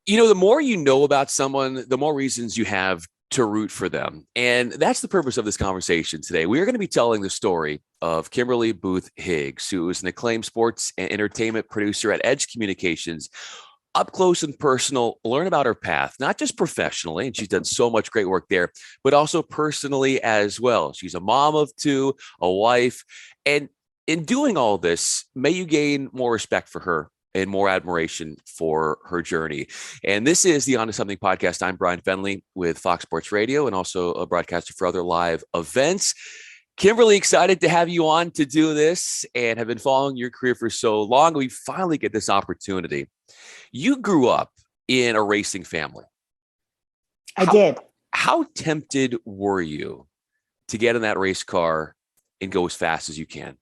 The more you know about someone, the more reasons you have to root for them. And that's the purpose of this conversation today. We are going to be telling the story of Kymberly Booth Higgs, who is an acclaimed sports and entertainment producer at Edge Communications. Up close and personal, learn about her path, not just professionally, and she's done so much great work there, but also personally as well. She's a mom of two, a wife, and in doing all this, may you gain more respect for her and more admiration for her journey. And this is the On to Something podcast. I'm Bryan Fenley with Fox Sports Radio and also a broadcaster for other live events. Kymberly, excited to have you on to do this and have been following your career for so long. We finally get this opportunity. You grew up in a racing family. I did. How tempted were you to get in that race car and go as fast as you can?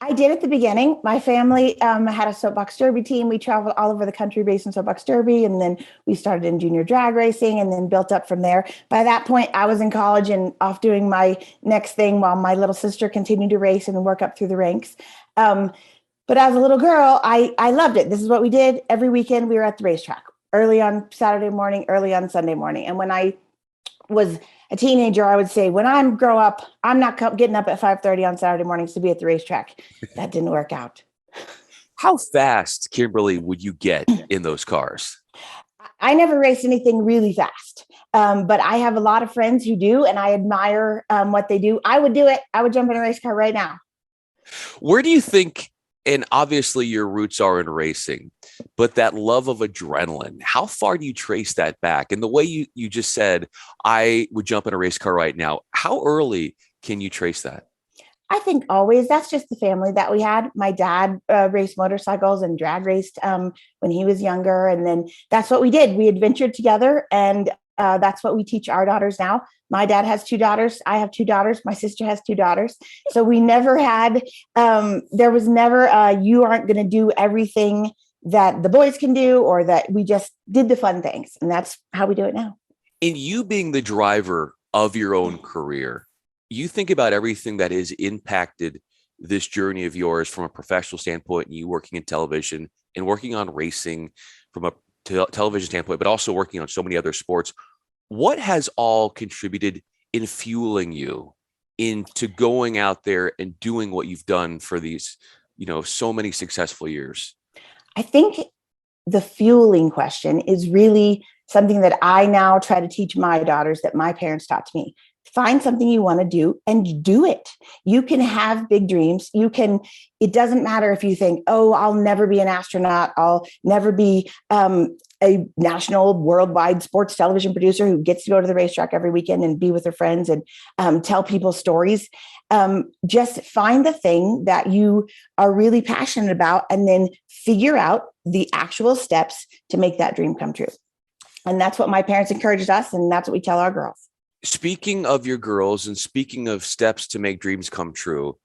I did at the beginning. My family had a soapbox derby team. We traveled all over the country racing soapbox derby, and then we started in junior drag racing and then built up from there. By that point, I was in college and off doing my next thing while my little sister continued to race and work up through the ranks. But as a little girl, I loved it. This is what we did. Every weekend we were at the racetrack, early on Saturday morning, early on Sunday morning. And when I was a teenager, I would say, when I grow up, I'm not getting up at 5:30 on Saturday mornings to be at the racetrack. That didn't work out. How fast, Kymberly, would you get in those cars? I never raced anything really fast, but I have a lot of friends who do, and I admire what they do. I would do it. I would jump in a race car right now. Where do you think, and obviously your roots are in racing, but that love of adrenaline, how far do you trace that back? And the way you just said, I would jump in a race car right now, how early can you trace that? I think always. That's just the family that we had. My dad raced motorcycles and drag raced when he was younger. And then that's what we did. We adventured together, and that's what we teach our daughters now. My dad has two daughters. I have two daughters. My sister has two daughters. So we never had, there was never, you aren't going to do everything that the boys can do, or that we just did the fun things. And that's how we do it now. In you being the driver of your own career, you think about everything that has impacted this journey of yours from a professional standpoint, and you working in television and working on racing from a television standpoint, but also working on so many other sports. What has all contributed in fueling you into going out there and doing what you've done for these, so many successful years? I think the fueling question is really something that I now try to teach my daughters that my parents taught to me. Find something you want to do and do it. You can have big dreams. It doesn't matter if you think, oh, I'll never be an astronaut. I'll never be a national worldwide sports television producer who gets to go to the racetrack every weekend and be with her friends and tell people stories. Just find the thing that you are really passionate about and then figure out the actual steps to make that dream come true. And that's what my parents encouraged us. And that's what we tell our girls. Speaking of your girls and speaking of steps to make dreams come true,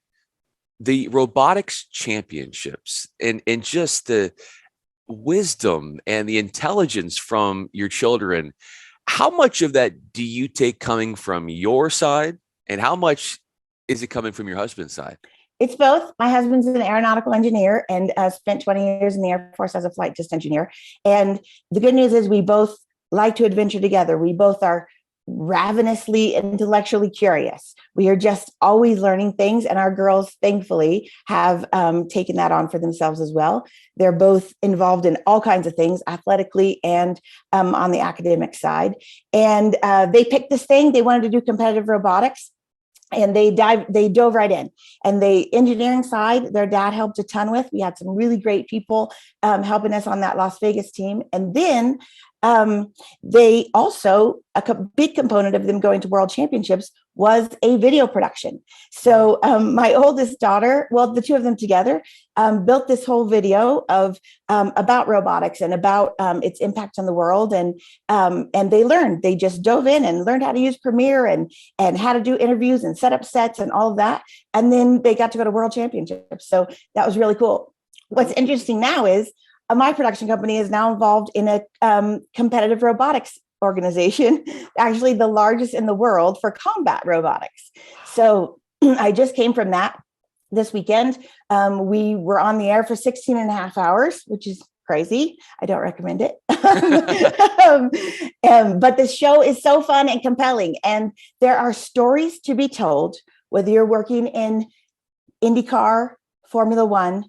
the robotics championships and just the wisdom and the intelligence from your children, how much of that do you take coming from your side and how much is it coming from your husband's side? It's both. My husband's an aeronautical engineer and spent 20 years in the Air Force as a flight test engineer. And the good news is we both like to adventure together. We both are ravenously intellectually curious. We are just always learning things, and our girls, thankfully, have taken that on for themselves as well. They're both involved in all kinds of things, athletically and on the academic side. And they picked this thing. They wanted to do competitive robotics, and they dove right in. And the engineering side, their dad helped a ton with. We had some really great people helping us on that Las Vegas team. And then they also, a big component of them going to world championships was a video production. So my oldest daughter, well, the two of them together, built this whole video of about robotics and about its impact on the world. And they just dove in and learned how to use Premiere and how to do interviews and set up sets and all of that. And then they got to go to world championships. So that was really cool. What's interesting now is my production company is now involved in a competitive robotics organization, actually the largest in the world for combat robotics. So I just came from that this weekend. We were on the air for 16 and a half hours, which is crazy. I don't recommend it. But the show is so fun and compelling. And there are stories to be told, whether you're working in IndyCar, Formula One,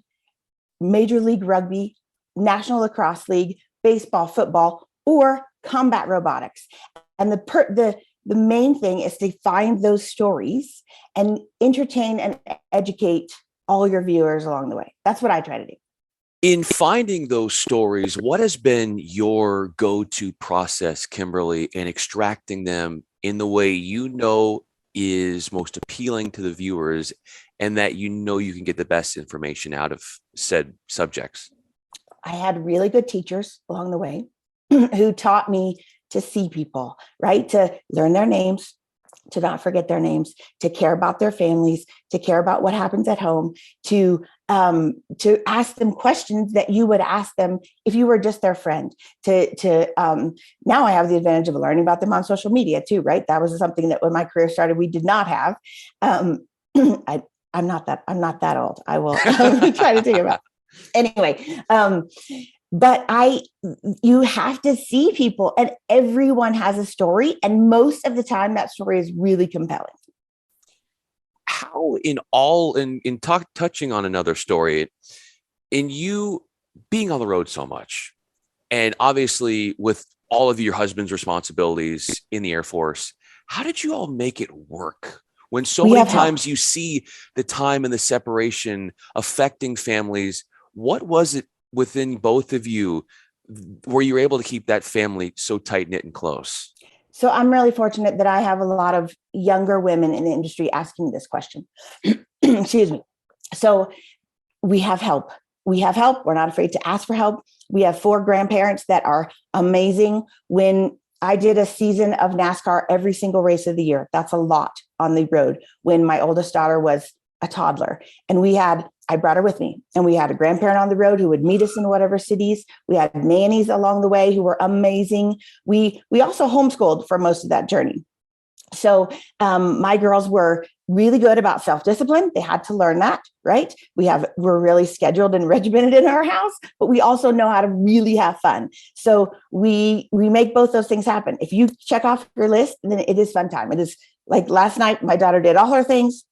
Major League Rugby, National Lacrosse League, baseball, football, or combat robotics. And the main thing is to find those stories and entertain and educate all your viewers along the way. That's what I try to do. In finding those stories, what has been your go-to process, Kymberly, in extracting them in the way you know is most appealing to the viewers and that you know you can get the best information out of said subjects? I had really good teachers along the way who taught me to see people, right? To learn their names, to not forget their names, to care about their families, to care about what happens at home, to ask them questions that you would ask them if you were just their friend. Now I have the advantage of learning about them on social media too, right? That was something that when my career started, we did not have. I'm not that old. I will try to think about. Anyway, but you have to see people, and everyone has a story. And most of the time that story is really compelling. How touching on another story, in you being on the road so much, and obviously with all of your husband's responsibilities in the Air Force, how did you all make it work? When so many times you see the time and the separation affecting families, what was it within both of you where you were able to keep that family so tight knit and close? So I'm really fortunate that I have a lot of younger women in the industry asking this question. Excuse me. So we have help. We're not afraid to ask for help. We have 4 grandparents that are amazing. When I did a season of NASCAR every single race of the year, that's a lot on the road, when my oldest daughter was a toddler. And I brought her with me, and we had a grandparent on the road who would meet us in whatever cities. We had nannies along the way who were amazing. We also homeschooled for most of that journey. So my girls were really good about self-discipline. They had to learn that, right? We're really scheduled and regimented in our house, but we also know how to really have fun. So we make both those things happen. If you check off your list, then it is fun time. It is like last night, my daughter did all her things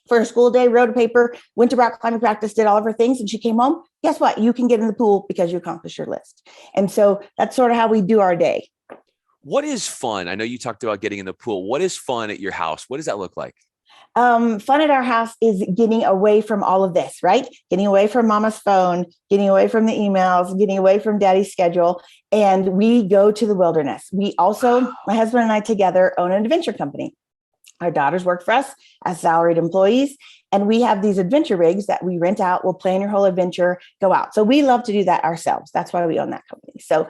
for a school day, wrote a paper, went to rock climbing practice, did all of her things, and she came home. Guess what? You can get in the pool because you accomplished your list. And so that's sort of how we do our day. What is fun? I know you talked about getting in the pool. What is fun at your house? What does that look like? Fun at our house is getting away from all of this, right? Getting away from mama's phone, getting away from the emails, getting away from daddy's schedule. And we go to the wilderness. We also, my husband and I together, own an adventure company. Our daughters work for us as salaried employees, and we have these adventure rigs that we rent out. We'll plan your whole adventure, go out. So we love to do that ourselves. That's why we own that company. So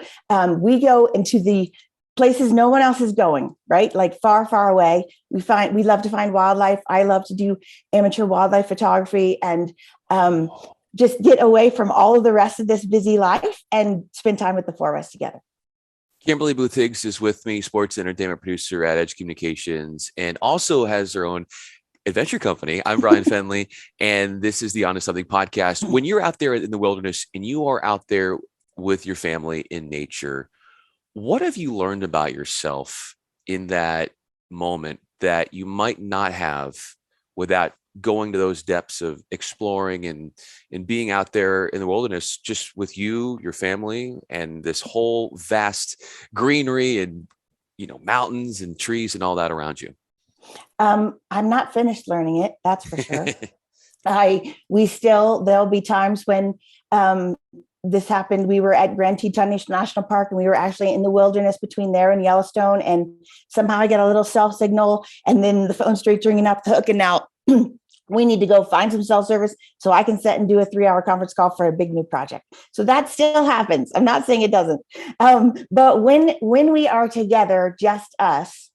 we go into the places no one else is going, right? Like far, far away. We love to find wildlife. I love to do amateur wildlife photography and just get away from all of the rest of this busy life and spend time with the 4 of us together. Kymberly Booth Higgs is with me, sports entertainment producer at Edge Communications, and also has her own adventure company. I'm Bryan Fenley, and this is the Onto Something podcast. When you're out there in the wilderness and you are out there with your family in nature, what have you learned about yourself in that moment that you might not have without going to those depths of exploring and being out there in the wilderness just with you, your family, and this whole vast greenery and, mountains and trees and all that around you? I'm not finished learning it. That's for sure. There'll be times when this happened. We were at Grand Tetons National Park, and we were actually in the wilderness between there and Yellowstone. And somehow I get a little cell signal, and then the phone starts ringing up the hook, and now we need to go find some cell service so I can sit and do a 3-hour conference call for a big new project. So that still happens. I'm not saying it doesn't. But when we are together, just us,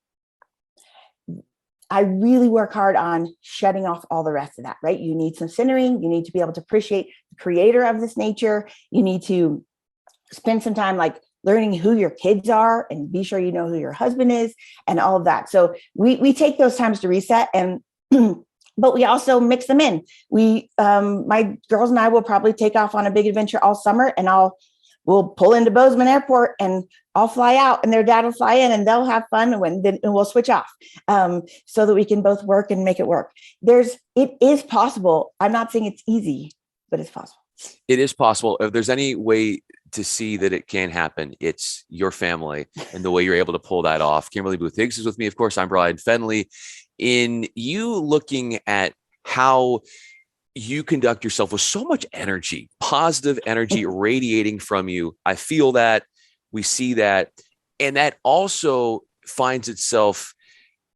I really work hard on shutting off all the rest of that, right? You need some centering. You need to be able to appreciate the creator of this nature. You need to spend some time like learning who your kids are and be sure you know who your husband is and all of that. So we take those times to reset, and but we also mix them in. My girls and I will probably take off on a big adventure all summer, and I'll we'll pull into Bozeman Airport and I'll fly out and their dad will fly in and they'll have fun and we'll switch off so that we can both work and make it work. It is possible. I'm not saying it's easy, but it's possible. It is possible. If there's any way to see that it can happen, it's your family and the way you're able to pull that off. Kymberly Booth Higgs is with me. Of course, I'm Bryan Fenley. In you looking at how you conduct yourself with so much energy, positive energy radiating from you, I feel that, we see that, and that also finds itself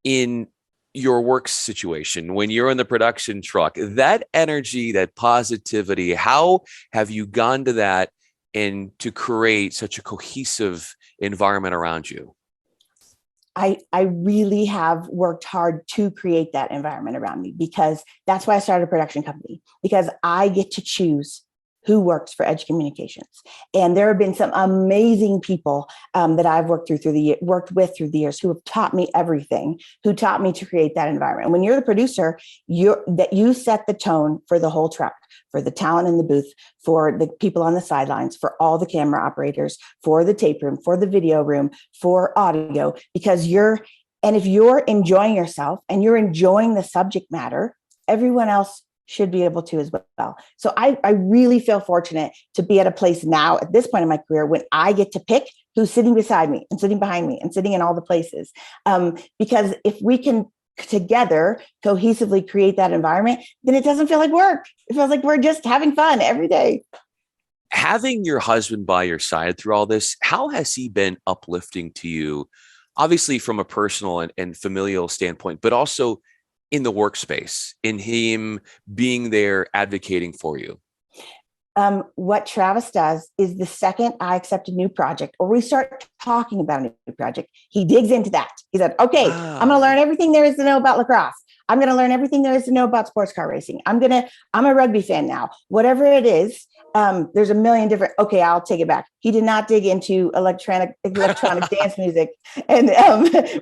in your work situation when you're in the production truck. That energy, that positivity, how have you gone to that and to create such a cohesive environment around you? I really have worked hard to create that environment around me, because that's why I started a production company, because I get to choose who works for Edge Communications. And there have been some amazing people that I've worked with through the years who have taught me everything, who taught me to create that environment. When you're the producer, you set the tone for the whole truck, for the talent in the booth, for the people on the sidelines, for all the camera operators, for the tape room, for the video room, for audio, because if you're enjoying yourself and you're enjoying the subject matter, everyone else should be able to as well. So I really feel fortunate to be at a place now at this point in my career when I get to pick who's sitting beside me and sitting behind me and sitting in all the places. Because if we can together cohesively create that environment, then it doesn't feel like work. It feels like we're just having fun every day. Having your husband by your side through all this, how has he been uplifting to you? Obviously from a personal and familial standpoint, but also in the workspace, in him being there advocating for you? What Travis does is the second I accept a new project or we start talking about a new project, he digs into that. He said, okay, wow, I'm going to learn everything there is to know about lacrosse. I'm going to learn everything there is to know about sports car racing. I'm a rugby fan now. Whatever it is, there's a million different, okay, I'll take it back. He did not dig into electronic dance music and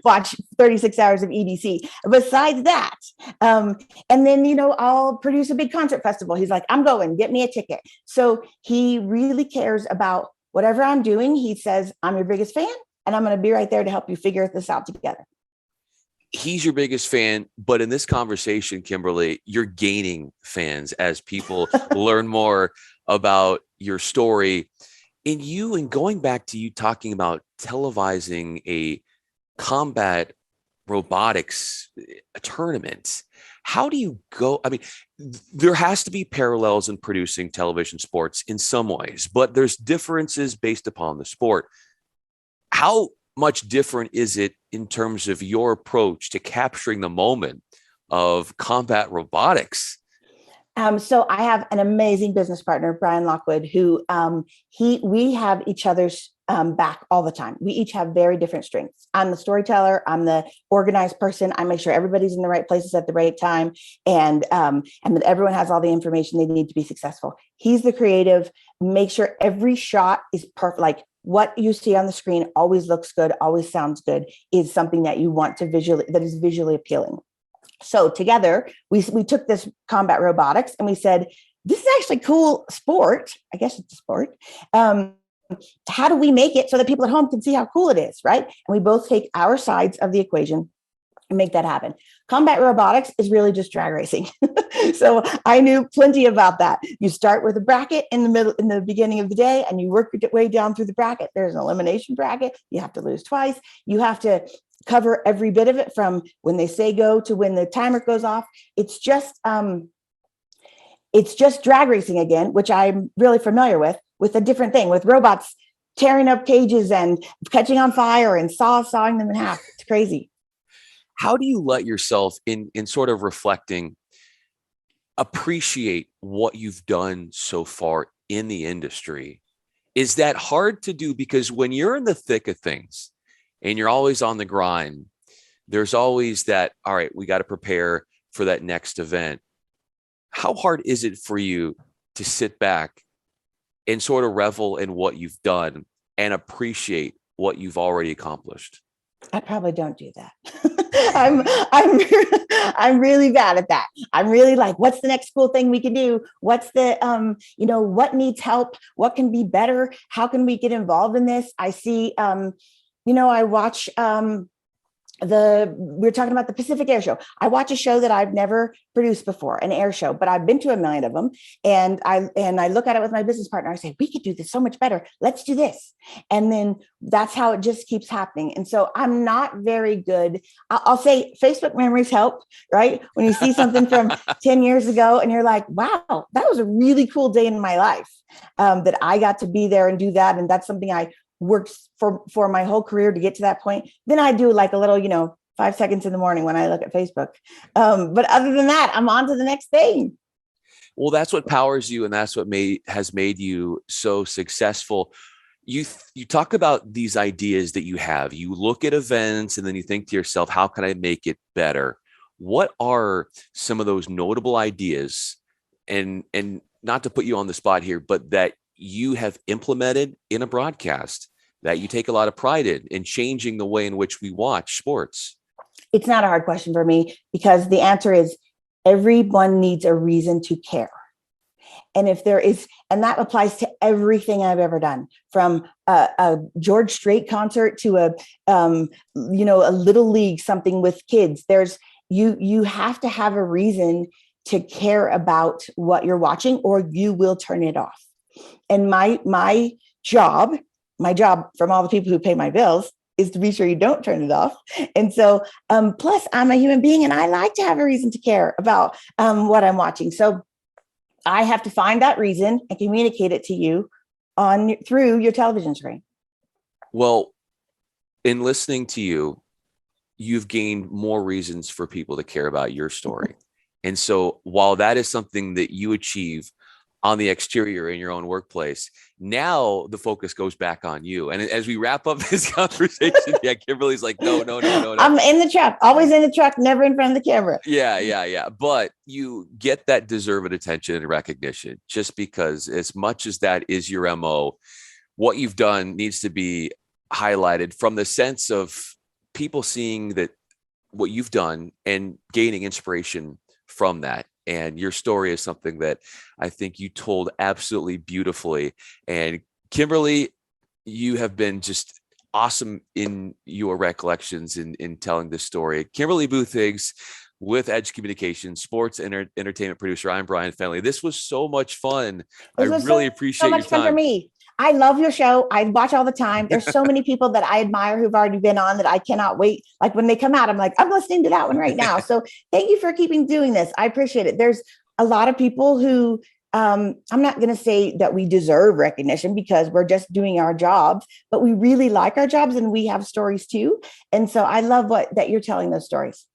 watch 36 hours of EDC. Besides that, and then, I'll produce a big concert festival. He's like, I'm going, get me a ticket. So he really cares about whatever I'm doing. He says, I'm your biggest fan and I'm going to be right there to help you figure this out together. He's your biggest fan, but in this conversation, Kymberly, you're gaining fans as people learn more about your story. And going back to you talking about televising a combat robotics tournament, how do you go? I mean, there has to be parallels in producing television sports in some ways, but there's differences based upon the sport. How much different is it in terms of your approach to capturing the moment of combat robotics? So I have an amazing business partner, Brian Lockwood, who we have each other's back all the time. We each have very different strengths. I'm the storyteller. I'm the organized person. I make sure everybody's in the right places at the right time, and that everyone has all the information they need to be successful. He's the creative. Make sure every shot is perfect. Like what you see on the screen always looks good, always sounds good, is something that you want to that is visually appealing. So together, we took this combat robotics and we said, this is actually cool sport. I guess it's a sport. How do we make it so that people at home can see how cool it is, right? And we both take our sides of the equation and make that happen. Combat robotics is really just drag racing. So I knew plenty about that. You start with a bracket in the beginning of the day, and you work your way down through the bracket. There's an elimination bracket. You have to lose twice. You have to cover every bit of it from when they say go to when the timer goes off. It's just drag racing again, which I'm really familiar with a different thing, with robots tearing up cages and catching on fire and sawing them in half. It's crazy. How do you let yourself in sort of reflecting, appreciate what you've done so far in the industry? Is that hard to do? Because when you're in the thick of things and you're always on the grind, there's always that, all right, we got to prepare for that next event. How hard is it for you to sit back and sort of revel in what you've done and appreciate what you've already accomplished? I probably don't do that. I'm I'm really bad at that. I'm really like, what's the next cool thing we can do? What's the what needs help? What can be better? How can we get involved in this? I see I watch we're talking about the Pacific Air Show. I watch a show that I've never produced before, an air show, but I've been to a million of them. And I look at it with my business partner. I say, we could do this so much better. Let's do this. And then that's how it just keeps happening. And so I'm not very good. I'll say Facebook memories help, right? When you see something from 10 years ago and you're like, wow, that was a really cool day in my life, that I got to be there and do that. And that's something I worked for my whole career to get to that point. Then I do like a little, 5 seconds in the morning when I look at Facebook. But other than that, I'm on to the next thing. Well, that's what powers you, and that's what has made you so successful. You talk about these ideas that you have. You look at events and then you think to yourself, how can I make it better? What are some of those notable ideas, and not to put you on the spot here, but that you have implemented in a broadcast that you take a lot of pride in changing the way in which we watch sports? It's not a hard question for me, because the answer is everyone needs a reason to care. And if there is, and that applies to everything I've ever done, from a George Strait concert to a little league, something with kids. You have to have a reason to care about what you're watching, or you will turn it off. And my job from all the people who pay my bills is to be sure you don't turn it off. And so, plus I'm a human being and I like to have a reason to care about what I'm watching. So I have to find that reason and communicate it to you through your television screen. Well, in listening to you, you've gained more reasons for people to care about your story. And so while that is something that you achieve on the exterior in your own workplace, now the focus goes back on you. And as we wrap up this conversation, Kymberly's like, no. I'm in the truck, always in the truck, never in front of the camera. Yeah. But you get that deserved attention and recognition, just because as much as that is your MO, what you've done needs to be highlighted from the sense of people seeing that what you've done and gaining inspiration from that. And your story is something that I think you told absolutely beautifully. And Kymberly, you have been just awesome in your recollections in telling this story. Kymberly Booth Higgs with Edge Communications, sports and entertainment producer. I'm Bryan Fenley. This was so much fun. I really appreciate your time. So much fun for me. I love your show. I watch all the time. There's so many people that I admire who've already been on that I cannot wait. Like when they come out, I'm like, I'm listening to that one right now. So thank you for keeping doing this. I appreciate it. There's a lot of people who, I'm not going to say that we deserve recognition because we're just doing our jobs, but we really like our jobs and we have stories too. And so I love that you're telling those stories.